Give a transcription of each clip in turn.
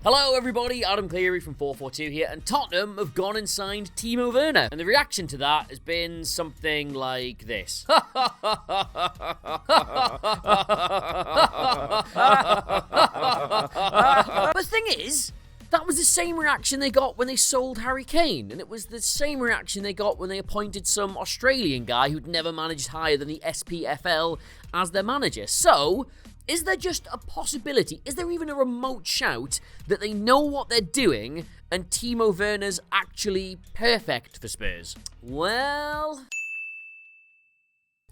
Hello everybody, Adam Cleary from FourFourTwo here, and Tottenham have gone and signed Timo Werner. And the reaction to that has been something like this. But the thing is, that was the same reaction they got when they sold Harry Kane, and it was the same reaction they got when they appointed some Australian guy who'd never managed higher than the SPFL as their manager. So, is there just a possibility, is there even a remote shout that they know what they're doing and Timo Werner's actually perfect for Spurs? Well...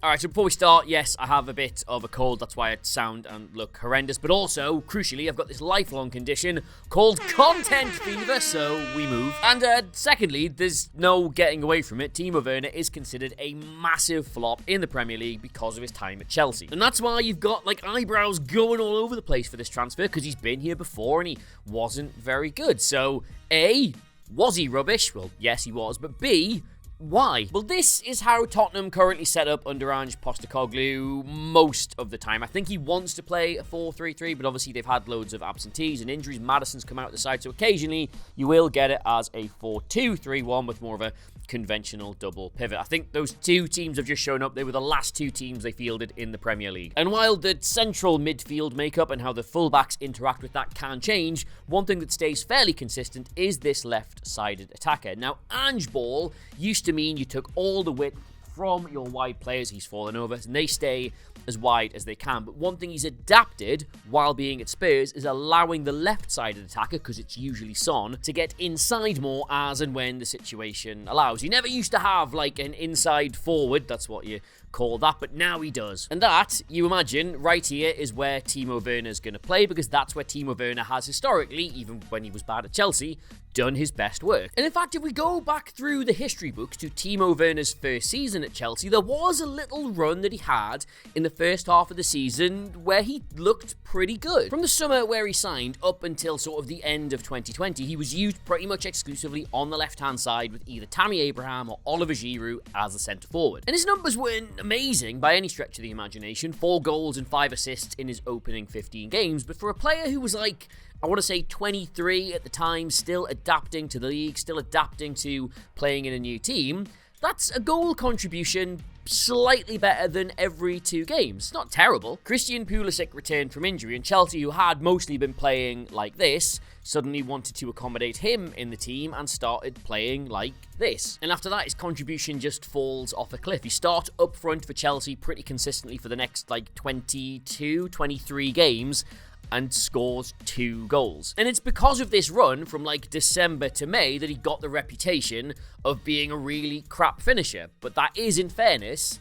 Alright, so before we start, yes, I have a bit of a cold, that's why I sound and look horrendous, but also, crucially, I've got this lifelong condition called content fever, so we move. And secondly, there's no getting away from it, Timo Werner is considered a massive flop in the Premier League because of his time at Chelsea. And that's why you've got, like, eyebrows going all over the place for this transfer, because he's been here before and he wasn't very good. So, A, was he rubbish? Well, yes, he was, but B, why? Well, this is how Tottenham currently set up under Ange Postecoglu most of the time. I think he wants to play a 4-3-3, but obviously they've had loads of absentees and injuries. Maddison's come out of the side, so occasionally you will get it as a 4-2-3-1 with more of a conventional double pivot. I think those two teams have just shown up. They were the last two teams they fielded in the Premier League. And while the central midfield makeup and how the fullbacks interact with that can change, one thing that stays fairly consistent is this left-sided attacker. Now, Ange ball used to mean you took all the width from your wide players, he's fallen over, and they stay as wide as they can. But one thing he's adapted while being at Spurs is allowing the left-sided attacker, because it's usually Son, to get inside more as and when the situation allows. He never used to have like an inside forward, that's what you call that, but now he does. And that, you imagine, right here is where Timo Werner's going to play, because that's where Timo Werner has historically, even when he was bad at Chelsea, done his best work. And in fact, if we go back through the history books to Timo Werner's first season at Chelsea, there was a little run that he had in the first half of the season where he looked pretty good. From the summer where he signed up until sort of the end of 2020, he was used pretty much exclusively on the left-hand side with either Tammy Abraham or Oliver Giroud as the centre forward. And his numbers weren't amazing by any stretch of the imagination, 4 goals and 5 assists in his opening 15 games, but for a player who was like, I want to say 23 at the time, still adapting to the league, still adapting to playing in a new team, that's a goal contribution slightly better than every 2 games. It's not terrible. Christian Pulisic returned from injury, and Chelsea, who had mostly been playing like this, suddenly wanted to accommodate him in the team and started playing like this. And after that, his contribution just falls off a cliff. He starts up front for Chelsea pretty consistently for the next, 22, 23 games, and scores 2 goals. And it's because of this run from December to May that he got the reputation of being a really crap finisher. But that is, in fairness,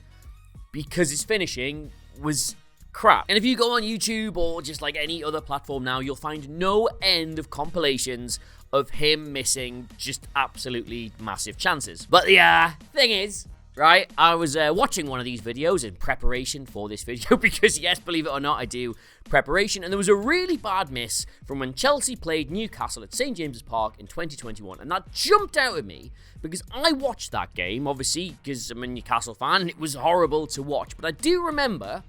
because his finishing was crap. And if you go on YouTube or just any other platform now, you'll find no end of compilations of him missing just absolutely massive chances. But the thing is, right, I was watching one of these videos in preparation for this video because, yes, believe it or not, I do preparation, and there was a really bad miss from when Chelsea played Newcastle at St James's Park in 2021, and that jumped out at me because I watched that game, obviously, because I'm a Newcastle fan, and it was horrible to watch, but I do remember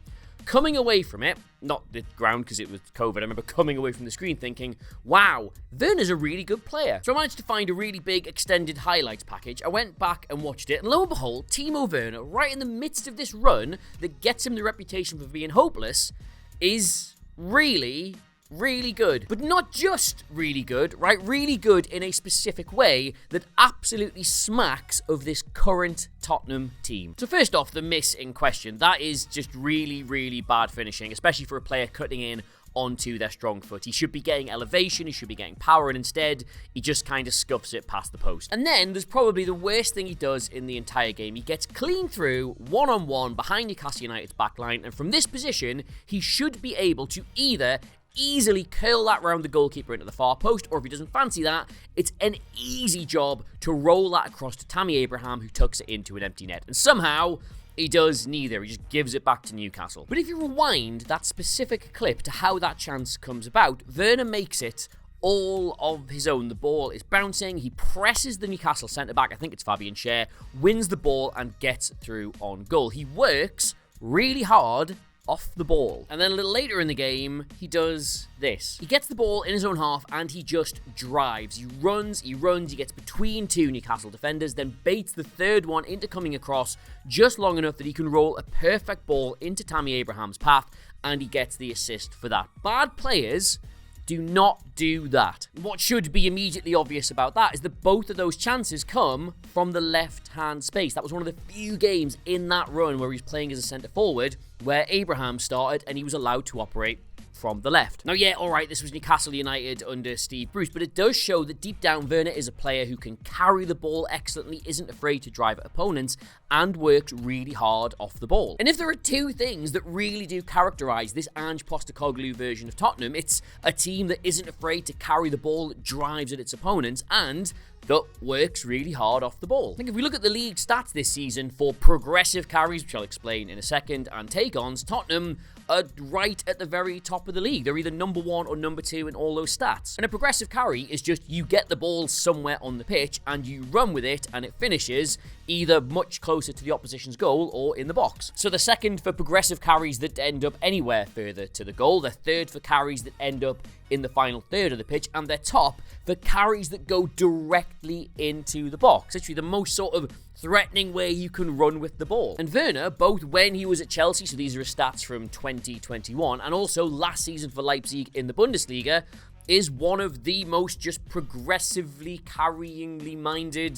coming away from it, not the ground because it was COVID, I remember coming away from the screen thinking, wow, Werner's a really good player. So I managed to find a really big extended highlights package. I went back and watched it, and lo and behold, Timo Werner, right in the midst of this run that gets him the reputation for being hopeless, is really, really good. But not just really good, right? Really good in a specific way that absolutely smacks of this current Tottenham team. So first off, the miss in question. That is just really, really bad finishing, especially for a player cutting in onto their strong foot. He should be getting elevation, he should be getting power, and instead, he just kind of scuffs it past the post. And then, there's probably the worst thing he does in the entire game. He gets clean through, one-on-one, behind Newcastle United's backline, and from this position, he should be able to either easily curl that round the goalkeeper into the far post, or if he doesn't fancy that, it's an easy job to roll that across to Tammy Abraham, who tucks it into an empty net. And somehow, he does neither. He just gives it back to Newcastle. But if you rewind that specific clip to how that chance comes about, Werner makes it all of his own. The ball is bouncing. He presses the Newcastle centre-back, I think it's Fabian Schär, wins the ball and gets through on goal. He works really hard off the ball. And then a little later in the game, he does this. He gets the ball in his own half and he just drives. He runs, he gets between two Newcastle defenders, then baits the third one into coming across just long enough that he can roll a perfect ball into Tammy Abraham's path, and he gets the assist for that. Bad players do not do that. What should be immediately obvious about that is that both of those chances come from the left-hand space. That was one of the few games in that run where he's playing as a centre forward where Abraham started and he was allowed to operate from the left. Now, yeah, all right, this was Newcastle United under Steve Bruce, but it does show that deep down, Werner is a player who can carry the ball excellently, isn't afraid to drive at opponents, and works really hard off the ball. And if there are two things that really do characterise this Ange Postecoglu version of Tottenham, it's a team that isn't afraid to carry the ball, that drives at its opponents, and that works really hard off the ball. I think if we look at the league stats this season for progressive carries, which I'll explain in a second, and take-ons, Tottenham are right at the very top of the league. They're either number 1 or number 2 in all those stats. And a progressive carry is just you get the ball somewhere on the pitch and you run with it and it finishes either much closer to the opposition's goal or in the box. So the second for progressive carries that end up anywhere further to the goal, the third for carries that end up in the final third of the pitch, and they're top for carries that go directly into the box. Literally the most sort of threatening way you can run with the ball. And Werner, both when he was at Chelsea, so these are his stats from 2021, and also last season for Leipzig in the Bundesliga, is one of the most just progressively carryingly minded,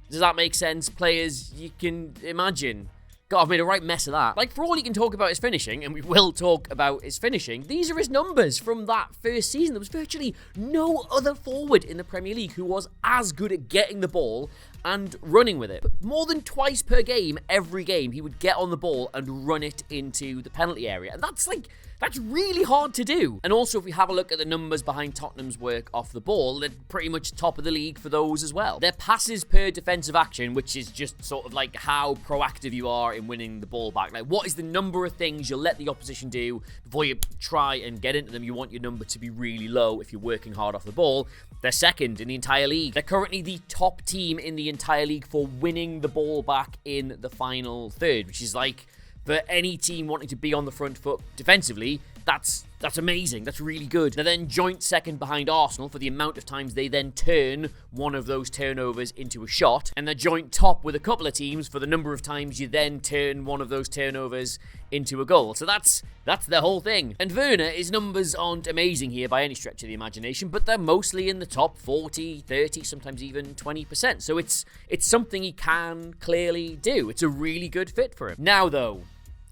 does that make sense, players you can imagine. God, I've made a right mess of that. Like, for all you can talk about his finishing, and we will talk about his finishing, these are his numbers from that first season. There was virtually no other forward in the Premier League who was as good at getting the ball and running with it. But more than twice per game, every game, he would get on the ball and run it into the penalty area. And that's really hard to do. And also, if we have a look at the numbers behind Tottenham's work off the ball, they're pretty much top of the league for those as well. Their passes per defensive action, which is just sort of like how proactive you are in winning the ball back. Like, what is the number of things you'll let the opposition do before you try and get into them? You want your number to be really low if you're working hard off the ball. They're second in the entire league. They're currently the top team in the entire league for winning the ball back in the final third, which is like, for any team wanting to be on the front foot defensively, that's amazing. That's really good. They're then joint second behind Arsenal for the amount of times they then turn one of those turnovers into a shot. And they're joint top with a couple of teams for the number of times you then turn one of those turnovers into a goal. So that's the whole thing. And Werner, his numbers aren't amazing here by any stretch of the imagination, but they're mostly in the top 40, 30, sometimes even 20%. So it's something he can clearly do. It's a really good fit for him. Now though,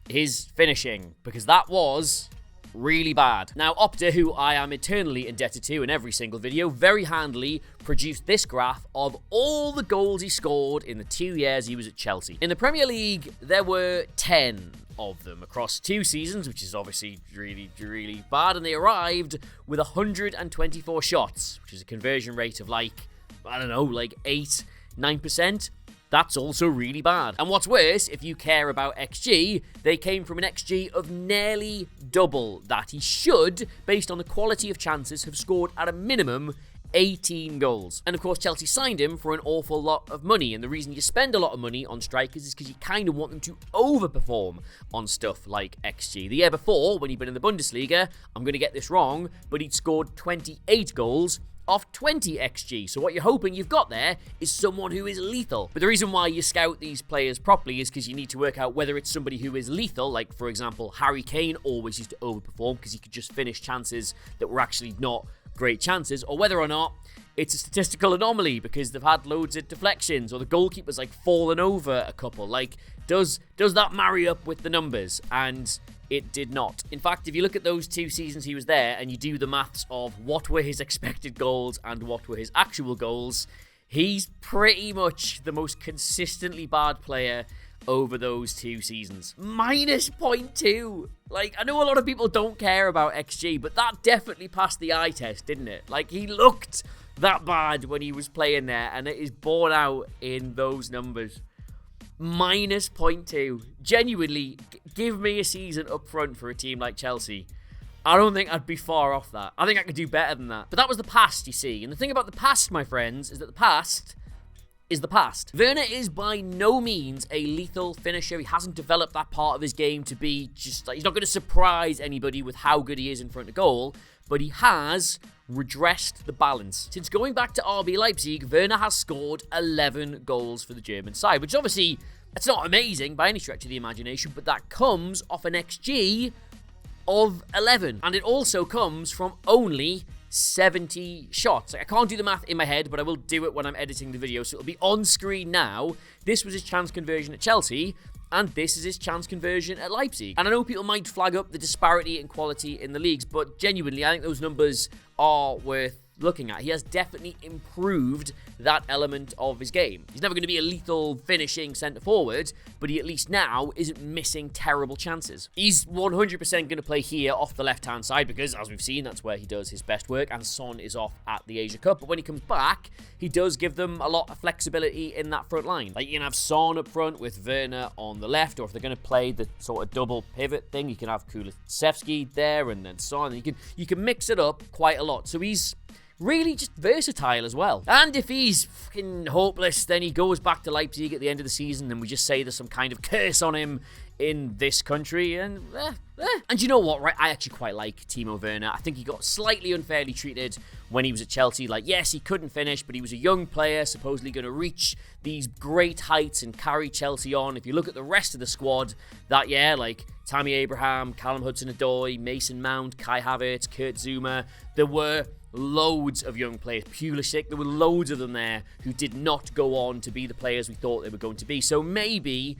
his finishing, because that was really bad. Now, Opta, who I am eternally indebted to in every single video, very handily produced this graph of all the goals he scored in the 2 years he was at Chelsea. In the Premier League, there were 10 of them across 2 seasons, which is obviously really, really bad, and they arrived with 124 shots, which is a conversion rate of like, I don't know, like 8-9%. That's also really bad. And what's worse, if you care about XG, they came from an XG of nearly double that. He should, based on the quality of chances, have scored at a minimum 18 goals. And of course, Chelsea signed him for an awful lot of money. And the reason you spend a lot of money on strikers is because you kind of want them to overperform on stuff like XG. The year before, when he'd been in the Bundesliga, I'm going to get this wrong, but he'd scored 28 goals off 20 XG. So what you're hoping you've got there is someone who is lethal. But the reason why you scout these players properly is because you need to work out whether it's somebody who is lethal, like, for example, Harry Kane always used to overperform because he could just finish chances that were actually not great chances, or whether or not it's a statistical anomaly because they've had loads of deflections, or the goalkeeper's like fallen over a couple. Like, does that marry up with the numbers? And it did not. In fact, if you look at those 2 seasons he was there and you do the maths of what were his expected goals and what were his actual goals, he's pretty much the most consistently bad player over those 2 seasons. Minus 0.2. Like, I know a lot of people don't care about XG, but that definitely passed the eye test, didn't it? Like, he looked that bad when he was playing there, and it is borne out in those numbers. Minus 0.2. Genuinely, give me a season up front for a team like Chelsea. I don't think I'd be far off that. I think I could do better than that. But that was the past, you see. And the thing about the past, my friends, is that the past is the past. Werner is by no means a lethal finisher. He hasn't developed that part of his game to be just like, he's not going to surprise anybody with how good he is in front of goal, but he has redressed the balance. Since going back to RB Leipzig, Werner has scored 11 goals for the German side, which obviously, that's not amazing by any stretch of the imagination, but that comes off an XG of 11. And it also comes from only 70 shots. I can't do the math in my head, but I will do it when I'm editing the video, so it'll be on screen now. This was his chance conversion at Chelsea, and this is his chance conversion at Leipzig. And I know people might flag up the disparity in quality in the leagues, but genuinely, I think those numbers are worth looking at. He has definitely improved that element of his game. He's never going to be a lethal finishing centre forward, but he at least now isn't missing terrible chances. He's 100% going to play here off the left-hand side because, as we've seen, that's where he does his best work, and Son is off at the Asia Cup. But when he comes back, he does give them a lot of flexibility in that front line. Like, you can have Son up front with Werner on the left, or if they're going to play the sort of double pivot thing, you can have Kulusevski there and then Son. You can mix it up quite a lot. So he's really just versatile as well. And if he's fucking hopeless, then he goes back to Leipzig at the end of the season and we just say there's some kind of curse on him in this country, and And you know what, right? I actually quite like Timo Werner. I think he got slightly unfairly treated when he was at Chelsea. Like, yes, he couldn't finish, but he was a young player, supposedly going to reach these great heights and carry Chelsea on. If you look at the rest of the squad that year, like Tammy Abraham, Callum Hudson-Odoi, Mason Mount, Kai Havertz, Kurt Zouma, there were loads of young players. Pulisic, there were loads of them there who did not go on to be the players we thought they were going to be. So maybe,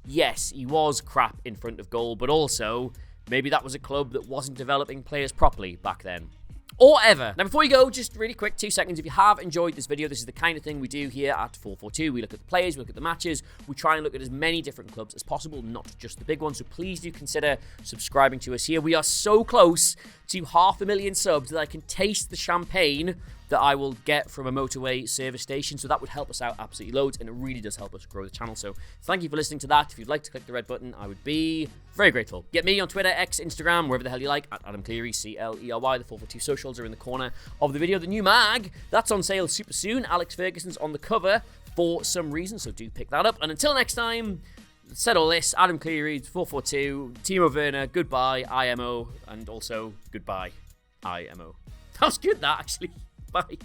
yes, he was crap in front of goal, but also maybe that was a club that wasn't developing players properly back then. Or ever. Now, before you go, just really quick, 2 seconds. If you have enjoyed this video, this is the kind of thing we do here at 442. We look at the players, we look at the matches, we try and look at as many different clubs as possible, not just the big ones. So please do consider subscribing to us here. We are so close to 500,000 subs that I can taste the champagne that I will get from a motorway service station. So that would help us out absolutely loads, and it really does help us grow the channel. So thank you for listening to that. If you'd like to click the red button, I would be very grateful. Get me on Twitter, X, Instagram, wherever the hell you like, at Adam Cleary, CLERY. The 442 socials are in the corner of the video. The new mag, that's on sale super soon. Alex Ferguson's on the cover for some reason, so do pick that up. And until next time, said all this, Adam Cleary, 442, Timo Werner, goodbye, IMO, and also goodbye, IMO. That was good, that, actually. Bye.